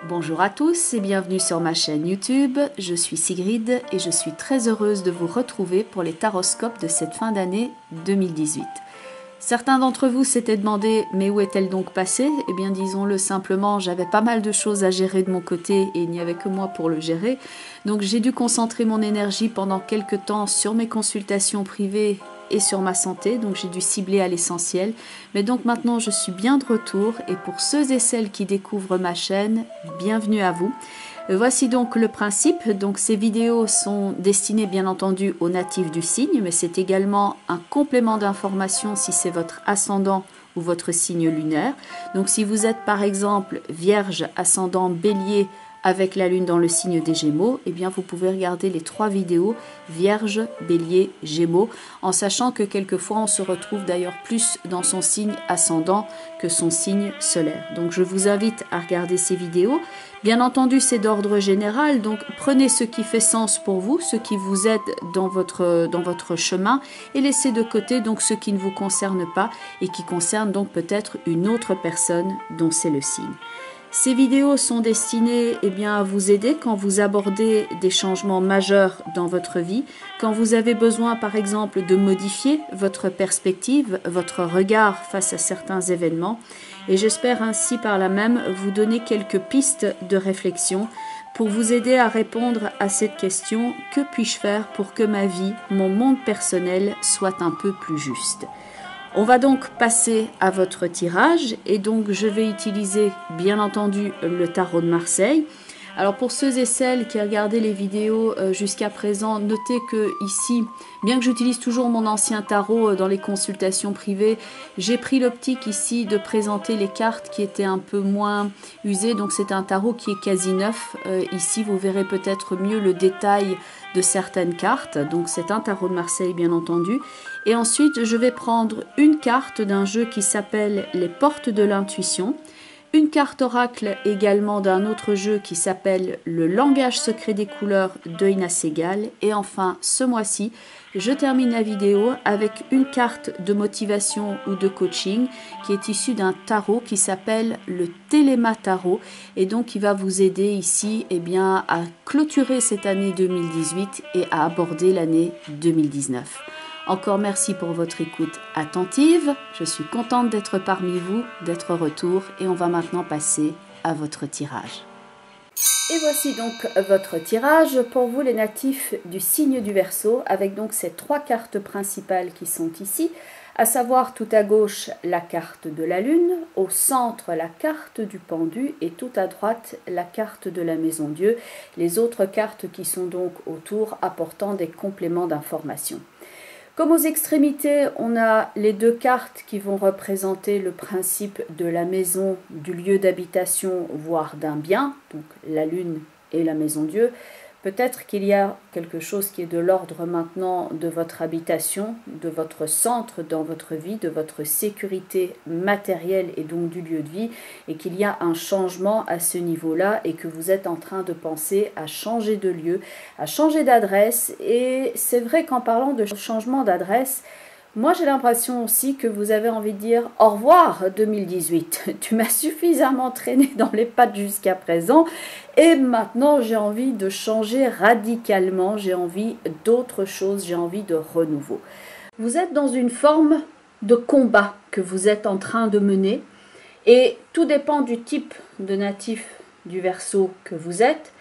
Bonjour à tous et bienvenue sur ma chaîne YouTube, je suis Sigrid et je suis très heureuse de vous retrouver pour les taroscopes de cette fin d'année 2018. Certains d'entre vous s'étaient demandé mais où est-elle donc passée? Eh bien disons-le simplement, j'avais pas mal de choses à gérer de mon côté et il n'y avait que moi pour le gérer. Donc j'ai dû concentrer mon énergie pendant quelques temps sur mes consultations privées et sur ma santé, donc j'ai dû cibler à l'essentiel. Mais donc maintenant je suis bien de retour et pour ceux et celles qui découvrent ma chaîne, bienvenue à vous. Voici donc le principe. Donc ces vidéos sont destinées bien entendu aux natifs du signe, mais c'est également un complément d'information si c'est votre ascendant ou votre signe lunaire. Donc si vous êtes par exemple Vierge, ascendant Bélier avec la lune dans le signe des Gémeaux, eh bien vous pouvez regarder les 3 vidéos Vierge, Bélier, Gémeaux, en sachant que quelquefois on se retrouve d'ailleurs plus dans son signe ascendant que son signe solaire. Donc je vous invite à regarder ces vidéos. Bien entendu, c'est d'ordre général, donc prenez ce qui fait sens pour vous, ce qui vous aide dans votre chemin, et laissez de côté donc ce qui ne vous concerne pas et qui concerne donc peut-être une autre personne dont c'est le signe. Ces vidéos sont destinées à vous aider quand vous abordez des changements majeurs dans votre vie, quand vous avez besoin par exemple de modifier votre perspective, votre regard face à certains événements, et j'espère ainsi par là même vous donner quelques pistes de réflexion pour vous aider à répondre à cette question: que puis-je faire pour que ma vie, mon monde personnel soit un peu plus juste? On va donc passer à votre tirage et donc je vais utiliser bien entendu le tarot de Marseille. Alors pour ceux et celles qui regardaient les vidéos jusqu'à présent, notez que ici, bien que j'utilise toujours mon ancien tarot dans les consultations privées, j'ai pris l'optique ici de présenter les cartes qui étaient un peu moins usées. Donc c'est un tarot qui est quasi neuf. Ici vous verrez peut-être mieux le détail de certaines cartes. Donc c'est un tarot de Marseille bien entendu. Et ensuite je vais prendre une carte d'un jeu qui s'appelle les portes de l'intuition. Une carte oracle également d'un autre jeu qui s'appelle le langage secret des couleurs de Ina Segal. Et enfin, ce mois-ci, je termine la vidéo avec une carte de motivation ou de coaching qui est issue d'un tarot qui s'appelle le Téléma Tarot et donc qui va vous aider ici à clôturer cette année 2018 et à aborder l'année 2019. Encore merci pour votre écoute attentive. Je suis contente d'être parmi vous, d'être retour et on va maintenant passer à votre tirage. Et voici donc votre tirage pour vous les natifs du signe du Verseau avec donc ces 3 cartes principales qui sont ici, à savoir tout à gauche la carte de la Lune, au centre la carte du Pendu et tout à droite la carte de la Maison Dieu, les autres cartes qui sont donc autour apportant des compléments d'information. Comme aux extrémités, on a les 2 cartes qui vont représenter le principe de la maison, du lieu d'habitation, voire d'un bien, donc la Lune et la Maison Dieu. Peut-être qu'il y a quelque chose qui est de l'ordre maintenant de votre habitation, de votre centre dans votre vie, de votre sécurité matérielle et donc du lieu de vie, et qu'il y a un changement à ce niveau-là et que vous êtes en train de penser à changer de lieu, à changer d'adresse. Et c'est vrai qu'en parlant de changement d'adresse, moi j'ai l'impression aussi que vous avez envie de dire au revoir 2018, tu m'as suffisamment traîné dans les pattes jusqu'à présent et maintenant j'ai envie de changer radicalement, j'ai envie d'autre chose, j'ai envie de renouveau. Vous êtes dans une forme de combat que vous êtes en train de mener et tout dépend du type de natif du Verseau que vous êtes.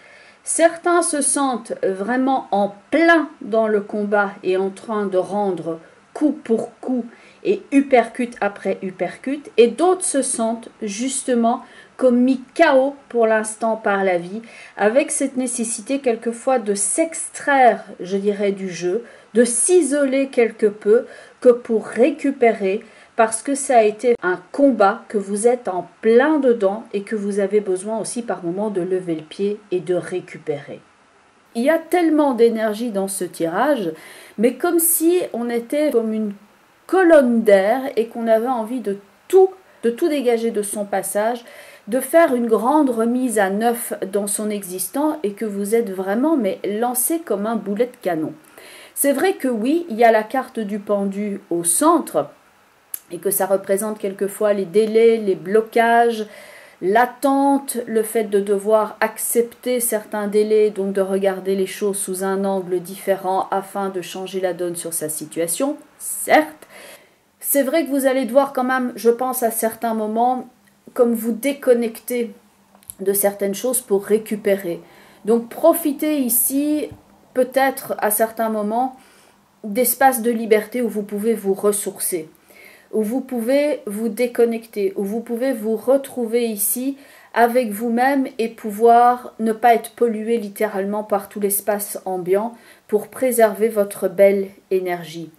Certains se sentent vraiment en plein dans le combat et en train de rendre coup pour coup et uppercut après uppercut, et d'autres se sentent justement comme mis KO pour l'instant par la vie, avec cette nécessité quelquefois de s'extraire, je dirais, du jeu, de s'isoler quelque peu que pour récupérer, parce que ça a été un combat, que vous êtes en plein dedans et que vous avez besoin aussi par moments de lever le pied et de récupérer. Il y a tellement d'énergie dans ce tirage, mais comme si on était comme une colonne d'air et qu'on avait envie de tout dégager de son passage, de faire une grande remise à neuf dans son existant et que vous êtes vraiment lancé comme un boulet de canon. C'est vrai que oui, il y a la carte du pendu au centre et que ça représente quelquefois les délais, les blocages, l'attente, le fait de devoir accepter certains délais, donc de regarder les choses sous un angle différent afin de changer la donne sur sa situation, certes. C'est vrai que vous allez devoir quand même, je pense à certains moments, comme vous déconnecter de certaines choses pour récupérer. Donc profitez ici, peut-être à certains moments, d'espaces de liberté où vous pouvez vous ressourcer, où vous pouvez vous déconnecter, où vous pouvez vous retrouver ici avec vous-même et pouvoir ne pas être pollué littéralement par tout l'espace ambiant pour préserver votre belle énergie.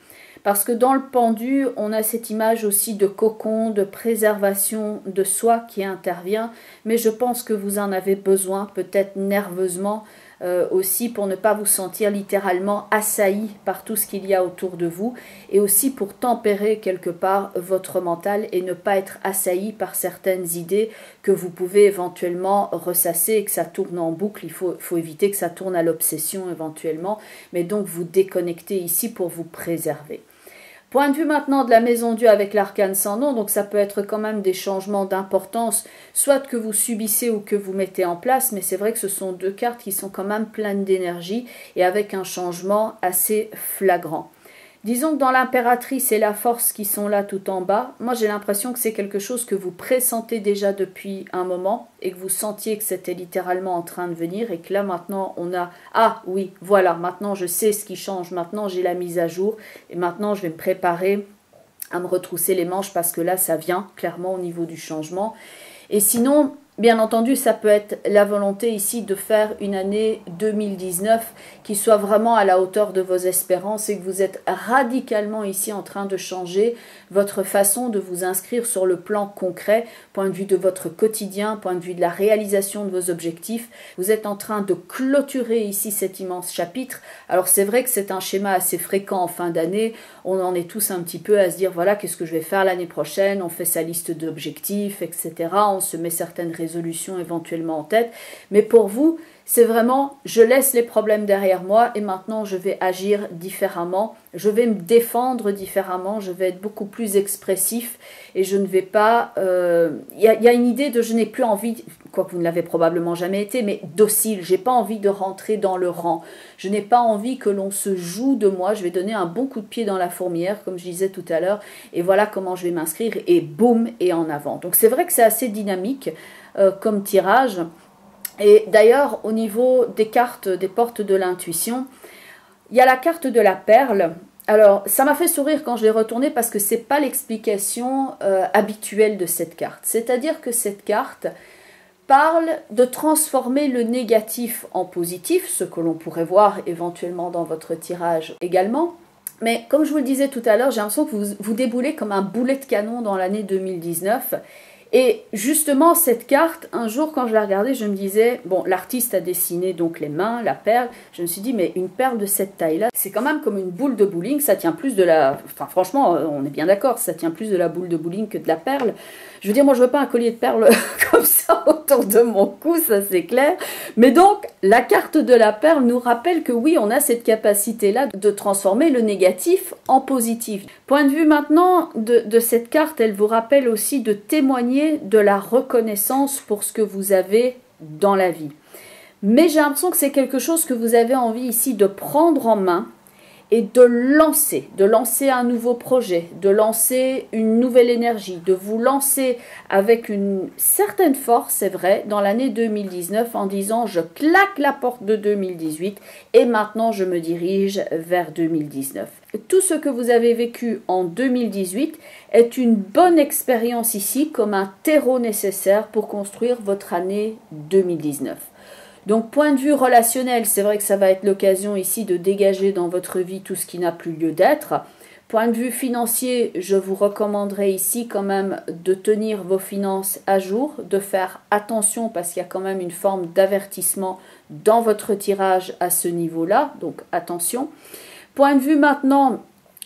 Parce que dans le pendu, on a cette image aussi de cocon, de préservation de soi qui intervient, mais je pense que vous en avez besoin, peut-être nerveusement aussi, pour ne pas vous sentir littéralement assailli par tout ce qu'il y a autour de vous, et aussi pour tempérer quelque part votre mental et ne pas être assailli par certaines idées que vous pouvez éventuellement ressasser et que ça tourne en boucle. Il faut éviter que ça tourne à l'obsession éventuellement, mais donc vous déconnectez ici pour vous préserver. Point de vue maintenant de la maison Dieu avec l'arcane sans nom, donc ça peut être quand même des changements d'importance, soit que vous subissez ou que vous mettez en place, mais c'est vrai que ce sont deux cartes qui sont quand même pleines d'énergie et avec un changement assez flagrant. Disons que dans l'impératrice et la force qui sont là tout en bas, moi j'ai l'impression que c'est quelque chose que vous pressentez déjà depuis un moment et que vous sentiez que c'était littéralement en train de venir et que là maintenant on a « Ah oui, voilà, maintenant je sais ce qui change, maintenant j'ai la mise à jour et maintenant je vais me préparer à me retrousser les manches parce que là ça vient clairement au niveau du changement. » Et sinon, bien entendu, ça peut être la volonté ici de faire une année 2019 qui soit vraiment à la hauteur de vos espérances et que vous êtes radicalement ici en train de changer votre façon de vous inscrire sur le plan concret, point de vue de votre quotidien, point de vue de la réalisation de vos objectifs. Vous êtes en train de clôturer ici cet immense chapitre. Alors c'est vrai que c'est un schéma assez fréquent en fin d'année. On en est tous un petit peu à se dire voilà, qu'est-ce que je vais faire l'année prochaine, on fait sa liste d'objectifs, etc. On se met certaines résolutions éventuellement en tête. Mais pour vous, c'est vraiment, je laisse les problèmes derrière moi et maintenant je vais agir différemment, je vais me défendre différemment, je vais être beaucoup plus expressif et je ne vais pas... Il y a une idée de je n'ai plus envie, quoique vous ne l'avez probablement jamais été, mais docile, j'ai pas envie de rentrer dans le rang, je n'ai pas envie que l'on se joue de moi, je vais donner un bon coup de pied dans la fourmilière, comme je disais tout à l'heure, et voilà comment je vais m'inscrire et boum, et en avant. Donc c'est vrai que c'est assez dynamique comme tirage. Et d'ailleurs, au niveau des cartes, des portes de l'intuition, il y a la carte de la perle. Alors, ça m'a fait sourire quand je l'ai retournée parce que ce n'est pas l'explication habituelle de cette carte. C'est-à-dire que cette carte parle de transformer le négatif en positif, ce que l'on pourrait voir éventuellement dans votre tirage également. Mais comme je vous le disais tout à l'heure, j'ai l'impression que vous déboulez comme un boulet de canon dans l'année 2019. Et justement, cette carte, un jour quand je la regardais, je me disais, bon, l'artiste a dessiné donc les mains, la perle, je me suis dit, mais une perle de cette taille-là, c'est quand même comme une boule de bowling, ça tient plus de la... Enfin, franchement, on est bien d'accord, ça tient plus de la boule de bowling que de la perle. Je veux dire, moi, je veux pas un collier de perles comme ça autour de mon cou, ça c'est clair. Mais donc, la carte de la perle nous rappelle que oui, on a cette capacité-là de transformer le négatif en positif. Point de vue maintenant de cette carte, elle vous rappelle aussi de témoigner de la reconnaissance pour ce que vous avez dans la vie. Mais j'ai l'impression que c'est quelque chose que vous avez envie ici de prendre en main et de lancer un nouveau projet, de lancer une nouvelle énergie, de vous lancer avec une certaine force, c'est vrai, dans l'année 2019 en disant je claque la porte de 2018 et maintenant je me dirige vers 2019. Tout ce que vous avez vécu en 2018 est une bonne expérience ici comme un terreau nécessaire pour construire votre année 2019. Donc, point de vue relationnel, c'est vrai que ça va être l'occasion ici de dégager dans votre vie tout ce qui n'a plus lieu d'être. Point de vue financier, je vous recommanderais ici quand même de tenir vos finances à jour, de faire attention parce qu'il y a quand même une forme d'avertissement dans votre tirage à ce niveau-là, donc attention. Point de vue maintenant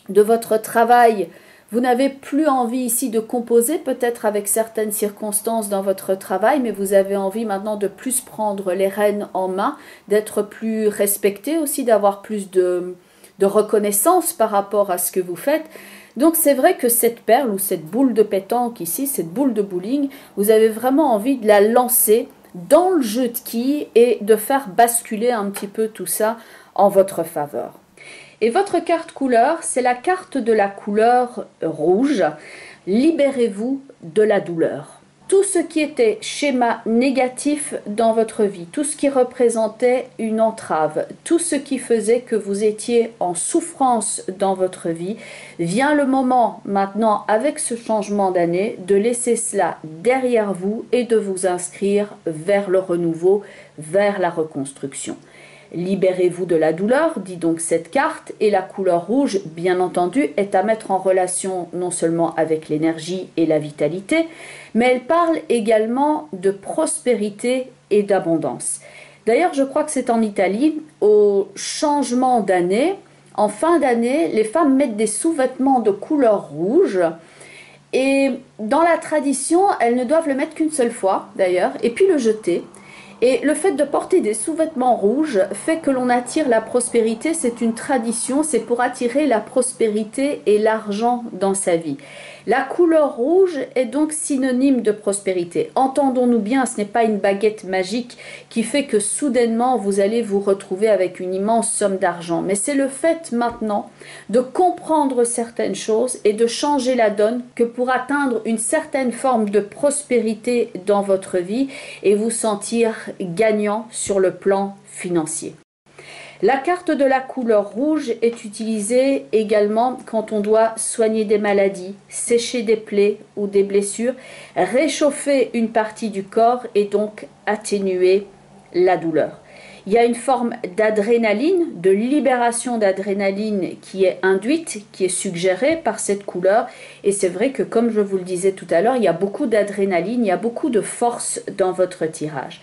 de votre travail, vous n'avez plus envie ici de composer, peut-être avec certaines circonstances dans votre travail, mais vous avez envie maintenant de plus prendre les rênes en main, d'être plus respecté aussi, d'avoir plus de reconnaissance par rapport à ce que vous faites. Donc c'est vrai que cette perle ou cette boule de pétanque ici, cette boule de bowling, vous avez vraiment envie de la lancer dans le jeu de quilles et de faire basculer un petit peu tout ça en votre faveur. Et votre carte couleur, c'est la carte de la couleur rouge. Libérez-vous de la douleur. Tout ce qui était schéma négatif dans votre vie, tout ce qui représentait une entrave, tout ce qui faisait que vous étiez en souffrance dans votre vie, vient le moment maintenant, avec ce changement d'année, de laisser cela derrière vous et de vous inscrire vers le renouveau, vers la reconstruction. Libérez-vous de la douleur, dit donc cette carte, et la couleur rouge, bien entendu, est à mettre en relation non seulement avec l'énergie et la vitalité, mais elle parle également de prospérité et d'abondance. D'ailleurs, je crois que c'est en Italie, au changement d'année, en fin d'année, les femmes mettent des sous-vêtements de couleur rouge, et dans la tradition, elles ne doivent le mettre qu'une seule fois, d'ailleurs, et puis le jeter. Et le fait de porter des sous-vêtements rouges fait que l'on attire la prospérité, c'est une tradition, c'est pour attirer la prospérité et l'argent dans sa vie. La couleur rouge est donc synonyme de prospérité. Entendons-nous bien, ce n'est pas une baguette magique qui fait que soudainement vous allez vous retrouver avec une immense somme d'argent. Mais c'est le fait maintenant de comprendre certaines choses et de changer la donne que pour atteindre une certaine forme de prospérité dans votre vie et vous sentir gagnant sur le plan financier. La carte de la couleur rouge est utilisée également quand on doit soigner des maladies, sécher des plaies ou des blessures, réchauffer une partie du corps et donc atténuer la douleur. Il y a une forme d'adrénaline, de libération d'adrénaline qui est induite, qui est suggérée par cette couleur. Et c'est vrai que, comme je vous le disais tout à l'heure, il y a beaucoup d'adrénaline, il y a beaucoup de force dans votre tirage.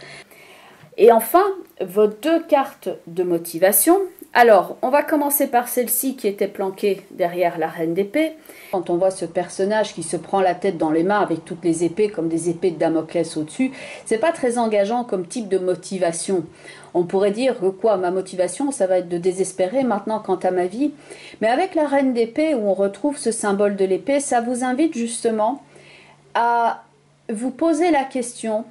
Et enfin, vos deux cartes de motivation. Alors, on va commencer par celle-ci qui était planquée derrière la reine d'épée. Quand on voit ce personnage qui se prend la tête dans les mains avec toutes les épées comme des épées de Damoclès au-dessus, c'est pas très engageant comme type de motivation. On pourrait dire que quoi, ma motivation, ça va être de désespérer maintenant quant à ma vie. Mais avec la reine d'épée où on retrouve ce symbole de l'épée, ça vous invite justement à vous poser la question: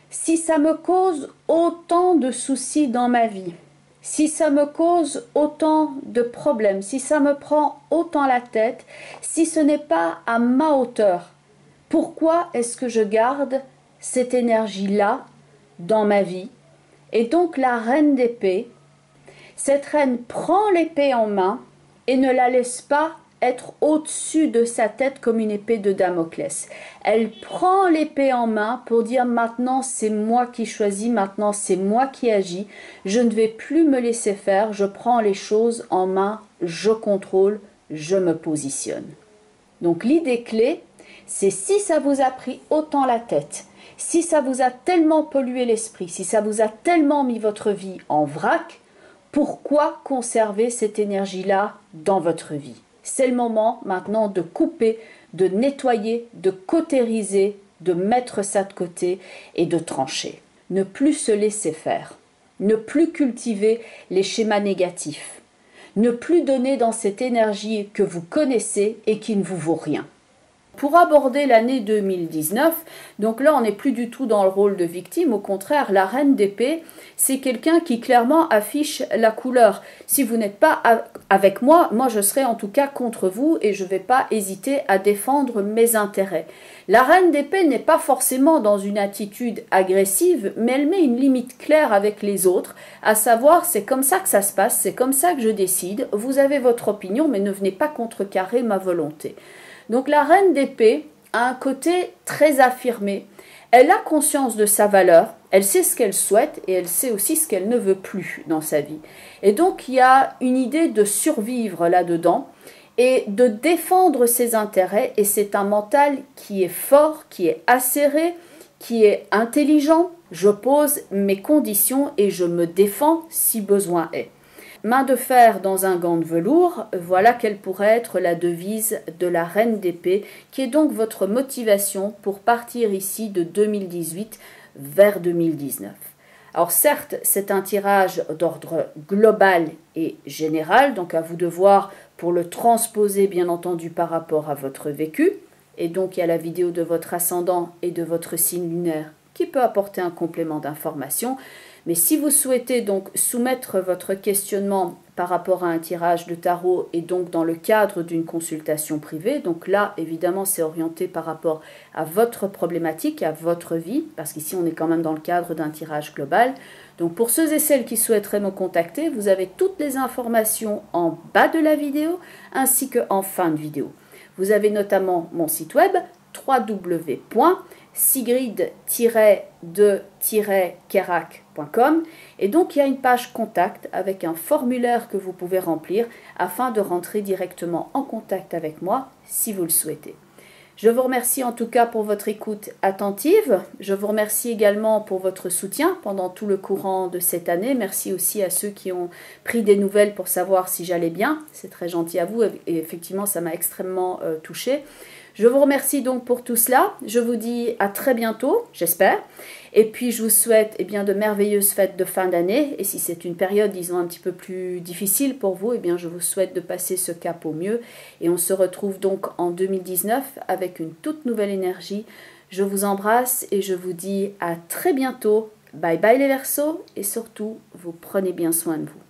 si ça me cause autant de soucis dans ma vie, si ça me cause autant de problèmes, si ça me prend autant la tête, si ce n'est pas à ma hauteur, pourquoi est-ce que je garde cette énergie-là dans ma vie? Et donc la reine d'épée, cette reine prend l'épée en main et ne la laisse pas être au-dessus de sa tête comme une épée de Damoclès. Elle prend l'épée en main pour dire: maintenant c'est moi qui choisis, maintenant c'est moi qui agis, je ne vais plus me laisser faire, je prends les choses en main, je contrôle, je me positionne. Donc l'idée clé, c'est si ça vous a pris autant la tête, si ça vous a tellement pollué l'esprit, si ça vous a tellement mis votre vie en vrac, pourquoi conserver cette énergie-là dans votre vie? C'est le moment maintenant de couper, de nettoyer, de cautériser, de mettre ça de côté et de trancher. Ne plus se laisser faire, ne plus cultiver les schémas négatifs, ne plus donner dans cette énergie que vous connaissez et qui ne vous vaut rien. Pour aborder l'année 2019, donc là on n'est plus du tout dans le rôle de victime, au contraire la reine d'épée c'est quelqu'un qui clairement affiche la couleur. Si vous n'êtes pas avec moi, moi je serai en tout cas contre vous et je ne vais pas hésiter à défendre mes intérêts. La reine d'épée n'est pas forcément dans une attitude agressive, mais elle met une limite claire avec les autres, à savoir c'est comme ça que ça se passe, c'est comme ça que je décide, vous avez votre opinion mais ne venez pas contrecarrer ma volonté. Donc la reine d'épée a un côté très affirmé. Elle a conscience de sa valeur, elle sait ce qu'elle souhaite et elle sait aussi ce qu'elle ne veut plus dans sa vie. Et donc il y a une idée de survivre là-dedans et de défendre ses intérêts. Et c'est un mental qui est fort, qui est acéré, qui est intelligent. Je pose mes conditions et je me défends si besoin est. Main de fer dans un gant de velours, voilà quelle pourrait être la devise de la reine d'épée, qui est donc votre motivation pour partir ici de 2018 vers 2019. Alors certes, c'est un tirage d'ordre global et général, donc à vous de voir pour le transposer bien entendu par rapport à votre vécu. Et donc il y a la vidéo de votre ascendant et de votre signe lunaire qui peut apporter un complément d'information. Mais si vous souhaitez donc soumettre votre questionnement par rapport à un tirage de tarot et donc dans le cadre d'une consultation privée, donc là évidemment c'est orienté par rapport à votre problématique, à votre vie, parce qu'ici on est quand même dans le cadre d'un tirage global. Donc pour ceux et celles qui souhaiteraient me contacter, vous avez toutes les informations en bas de la vidéo ainsi qu'en fin de vidéo. Vous avez notamment mon site web www.sigrid-de-kerak.com et donc il y a une page contact avec un formulaire que vous pouvez remplir afin de rentrer directement en contact avec moi si vous le souhaitez. Je vous remercie en tout cas pour votre écoute attentive. Je vous remercie également pour votre soutien pendant tout le courant de cette année. Merci aussi à ceux qui ont pris des nouvelles pour savoir si j'allais bien. C'est très gentil à vous et effectivement ça m'a extrêmement touchée. Je vous remercie donc pour tout cela. Je vous dis à très bientôt, j'espère. Et puis je vous souhaite de merveilleuses fêtes de fin d'année. Et si c'est une période, disons, un petit peu plus difficile pour vous, je vous souhaite de passer ce cap au mieux. Et on se retrouve donc en 2019 avec une toute nouvelle énergie. Je vous embrasse et je vous dis à très bientôt. Bye bye les Verseaux et surtout, vous prenez bien soin de vous.